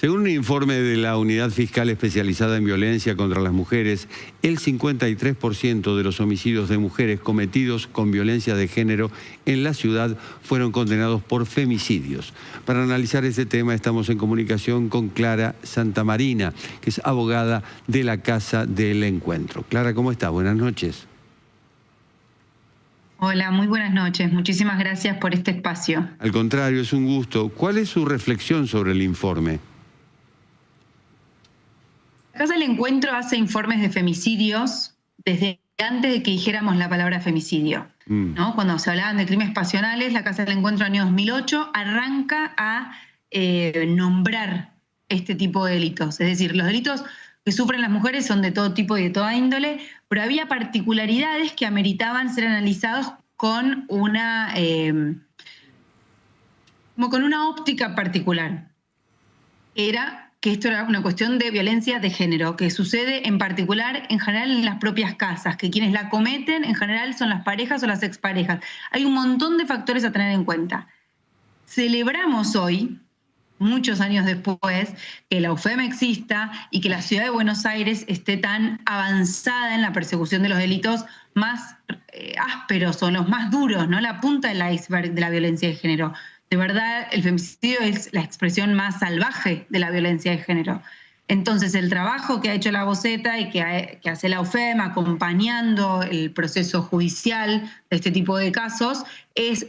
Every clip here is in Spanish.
Según un informe de la Unidad Fiscal Especializada en Violencia contra las Mujeres, el 53% de los homicidios de mujeres cometidos con violencia de género en la ciudad fueron condenados por femicidios. Para analizar este tema estamos en comunicación con Clara Santamarina, que es abogada de la Casa del Encuentro. Clara, ¿cómo está? Buenas noches. Hola, muy buenas noches. Muchísimas gracias por este espacio. Al contrario, es un gusto. ¿Cuál es su reflexión sobre el informe? La Casa del Encuentro hace informes de femicidios desde antes de que dijéramos la palabra femicidio, ¿no? Cuando se hablaban de crímenes pasionales, la Casa del Encuentro en el año 2008 arranca a nombrar este tipo de delitos. Es decir, los delitos que sufren las mujeres son de todo tipo y de toda índole, pero había particularidades que ameritaban ser analizados con una óptica particular. Era que esto era una cuestión de violencia de género, que sucede en particular, en general, en las propias casas, que quienes la cometen, en general, son las parejas o las exparejas. Hay un montón de factores a tener en cuenta. Celebramos hoy, muchos años después, que la UFEM exista y que la ciudad de Buenos Aires esté tan avanzada en la persecución de los delitos más ásperos o los más duros, ¿no? La punta del iceberg de la violencia de género. De verdad, el femicidio es la expresión más salvaje de la violencia de género. Entonces, el trabajo que ha hecho la Voceta y que hace la UFEM acompañando el proceso judicial de este tipo de casos es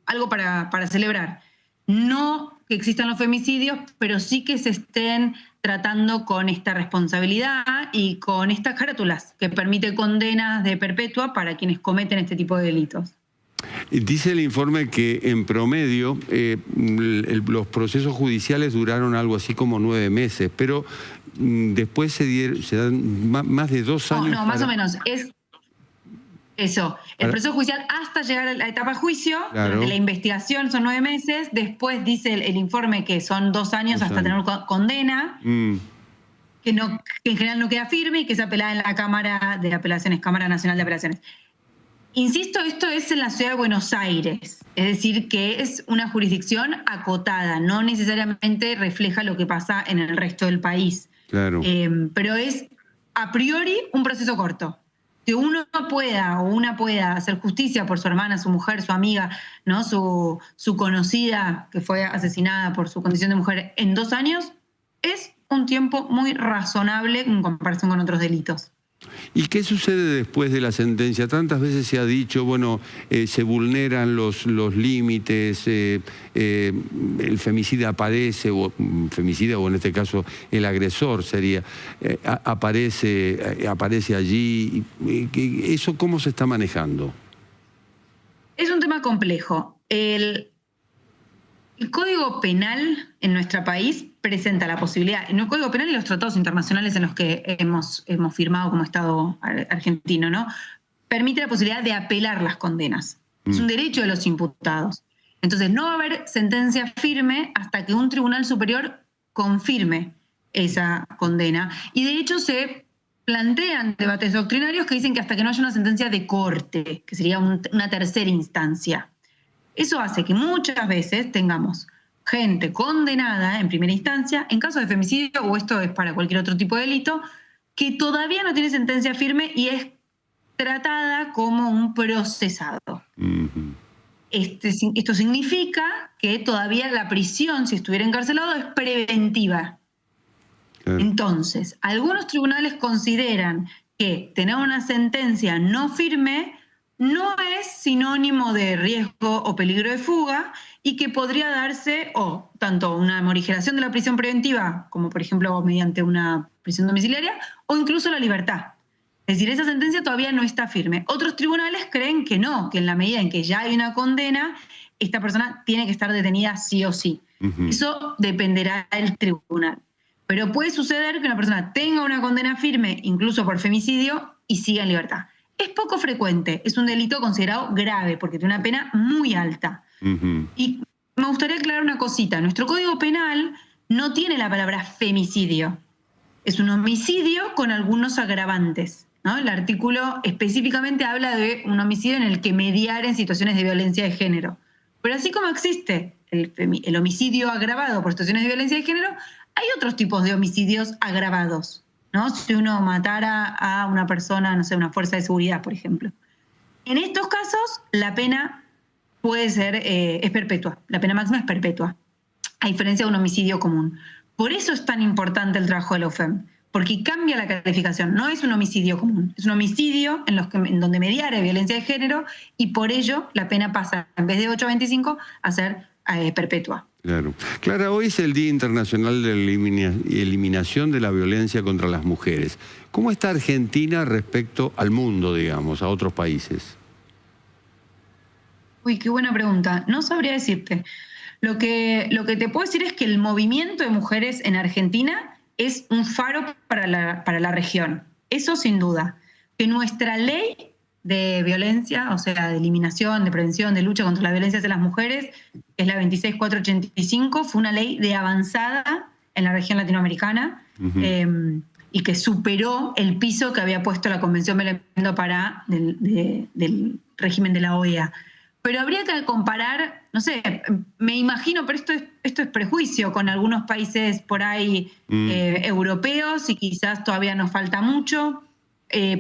algo para celebrar. No que existan los femicidios, pero sí que se estén tratando con esta responsabilidad y con estas carátulas que permite condenas de perpetua para quienes cometen este tipo de delitos. Dice el informe que en promedio los procesos judiciales duraron algo así como 9 meses, pero después se dan más de 2 años. No, más o menos. Es eso. El proceso judicial hasta llegar a la etapa de juicio, claro. Durante la investigación son 9 meses, después dice el informe que son 2 años hasta tener condena. Que en general no queda firme y que es apelada en la Cámara de Apelaciones, Cámara Nacional de Apelaciones. Insisto, esto es en la ciudad de Buenos Aires, es decir, que es una jurisdicción acotada, no necesariamente refleja lo que pasa en el resto del país. Claro. Pero es a priori un proceso corto. Que uno pueda o una pueda hacer justicia por su hermana, su mujer, su amiga, ¿no? su conocida que fue asesinada por su condición de mujer en 2 años, es un tiempo muy razonable en comparación con otros delitos. ¿Y qué sucede después de la sentencia? Tantas veces se ha dicho, bueno, se vulneran los límites, el femicida aparece, o en este caso el agresor sería, aparece allí. ¿Eso cómo se está manejando? Es un tema complejo. El Código Penal en nuestro país presenta la posibilidad, en el Código Penal y los tratados internacionales en los que hemos firmado como Estado argentino, ¿no? Permite la posibilidad de apelar las condenas. Es un derecho de los imputados. Entonces, no va a haber sentencia firme hasta que un tribunal superior confirme esa condena. Y de hecho se plantean debates doctrinarios que dicen que hasta que no haya una sentencia de corte, que sería una tercera instancia. Eso hace que muchas veces tengamos gente condenada en primera instancia, en caso de femicidio, o esto es para cualquier otro tipo de delito, que todavía no tiene sentencia firme y es tratada como un procesado. Esto significa que todavía la prisión, si estuviera encarcelado, es preventiva. Entonces, algunos tribunales consideran que tener una sentencia no firme no es sinónimo de riesgo o peligro de fuga y que podría darse tanto una morigeración de la prisión preventiva, como por ejemplo mediante una prisión domiciliaria, o incluso la libertad. Es decir, esa sentencia todavía no está firme. Otros tribunales creen que no, que en la medida en que ya hay una condena, esta persona tiene que estar detenida sí o sí. Eso dependerá del tribunal. Pero puede suceder que una persona tenga una condena firme, incluso por femicidio, y siga en libertad. Es poco frecuente, es un delito considerado grave porque tiene una pena muy alta. Y me gustaría aclarar una cosita. Nuestro Código Penal no tiene la palabra femicidio. Es un homicidio con algunos agravantes, ¿no? El artículo específicamente habla de un homicidio en el que mediar en situaciones de violencia de género. Pero así como existe el homicidio agravado por situaciones de violencia de género, Hay otros tipos de homicidios agravados, ¿no? Si uno matara a una persona, no sé, una fuerza de seguridad, por ejemplo. En estos casos, la pena puede ser, es perpetua. La pena máxima es perpetua, a diferencia de un homicidio común. Por eso es tan importante el trabajo de la UFEM, porque cambia la calificación. No es un homicidio común, es un homicidio en donde mediare violencia de género, y por ello la pena pasa, en vez de 8 a 25, a ser perpetua. Claro. Clara, hoy es el Día Internacional de la Eliminación de la Violencia contra las Mujeres. ¿Cómo está Argentina respecto al mundo, digamos, a otros países? Uy, qué buena pregunta. No sabría decirte. Lo que te puedo decir es que el movimiento de mujeres en Argentina es un faro para la región. Eso sin duda. Que nuestra ley de violencia, o sea, de eliminación, de prevención, de lucha contra la violencia hacia las mujeres, que es la 26485, fue una ley de avanzada en la región latinoamericana, y que superó el piso que había puesto la Convención Belém do Pará del régimen de la OEA. Pero habría que comparar, no sé, me imagino, pero esto es prejuicio, con algunos países por ahí europeos, y quizás todavía nos falta mucho.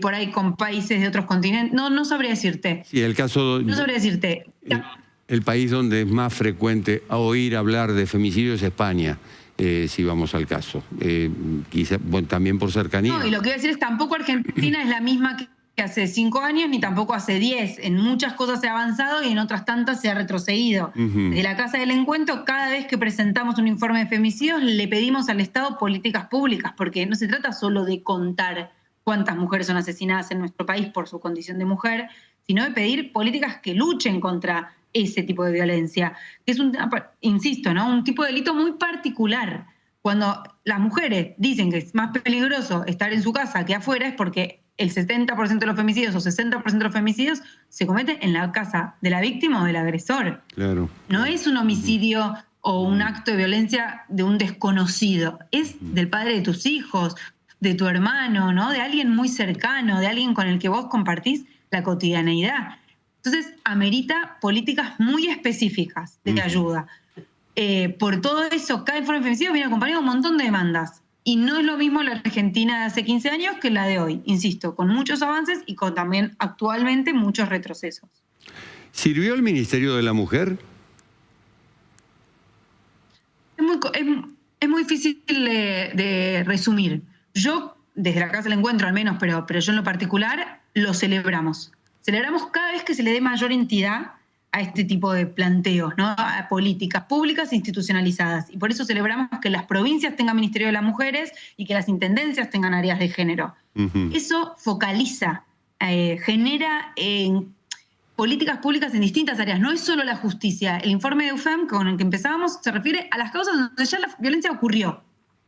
Por ahí con países de otros continentes. No sabría decirte. Sí, el caso... No sabría decirte. El país donde es más frecuente oír hablar de femicidio es España, si vamos al caso. Quizá, bueno, también por cercanía. No, y lo que voy a decir es tampoco Argentina es la misma que hace 5 años, ni tampoco hace 10. En muchas cosas se ha avanzado y en otras tantas se ha retrocedido. Desde la Casa del Encuentro, cada vez que presentamos un informe de femicidios, le pedimos al Estado políticas públicas, porque no se trata solo de contar cuántas mujeres son asesinadas en nuestro país por su condición de mujer, sino de pedir políticas que luchen contra ese tipo de violencia, que es insisto, ¿no? Un tipo de delito muy particular. Cuando las mujeres dicen que es más peligroso estar en su casa que afuera, es porque el 70% de los femicidios o 60% de los femicidios se cometen en la casa de la víctima o del agresor. Claro. No es un homicidio o un acto de violencia de un desconocido, es del padre de tus hijos, de tu hermano, ¿no? De alguien muy cercano, de alguien con el que vos compartís la cotidianeidad. Entonces, amerita políticas muy específicas de ayuda. Por todo eso, cada informe de femicidio viene acompañado de un montón de demandas. Y no es lo mismo la Argentina de hace 15 años que la de hoy, insisto, con muchos avances y con también actualmente muchos retrocesos. ¿Sirvió el Ministerio de la Mujer? Es muy difícil de resumir. Yo, desde la Casa del Encuentro al menos, pero yo en lo particular, lo celebramos. Celebramos cada vez que se le dé mayor entidad a este tipo de planteos, ¿no? A políticas públicas institucionalizadas. Y por eso celebramos que las provincias tengan Ministerio de las Mujeres y que las intendencias tengan áreas de género. Eso focaliza, genera políticas públicas en distintas áreas. No es solo la justicia. El informe de UFEM, con el que empezábamos, se refiere a las causas donde ya la violencia ocurrió.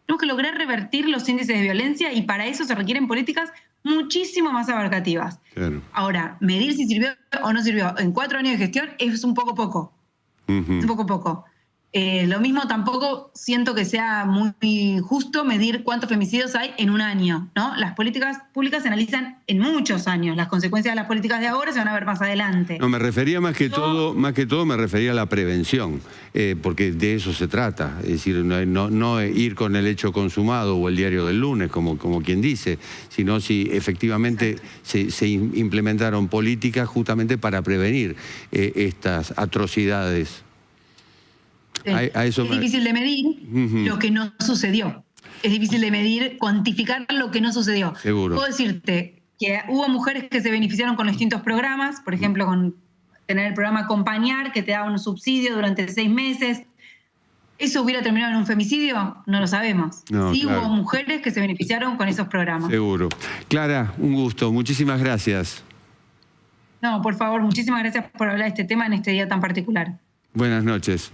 Tenemos que lograr revertir los índices de violencia y para eso se requieren políticas muchísimo más abarcativas. Claro. Ahora, medir si sirvió o no sirvió en 4 años de gestión es un poco poco. Un poco poco. Lo mismo tampoco siento que sea muy justo medir cuántos femicidios hay en un año, ¿no? Las políticas públicas se analizan en muchos años. Las consecuencias de las políticas de ahora se van a ver más adelante. No, me refería más que todo me refería a la prevención, porque de eso se trata. Es decir, no ir con el hecho consumado o el diario del lunes, como quien dice, sino si efectivamente se implementaron políticas justamente para prevenir estas atrocidades. Es difícil de medir lo que no sucedió. Es difícil de medir, cuantificar lo que no sucedió. Seguro. Puedo decirte que hubo mujeres que se beneficiaron con los distintos programas, por ejemplo, con tener el programa Acompañar, que te daba un subsidio durante 6 meses. ¿Eso hubiera terminado en un femicidio? No lo sabemos. No, sí, claro. Hubo mujeres que se beneficiaron con esos programas. Seguro. Clara, un gusto. Muchísimas gracias. No, por favor, muchísimas gracias por hablar de este tema en este día tan particular. Buenas noches.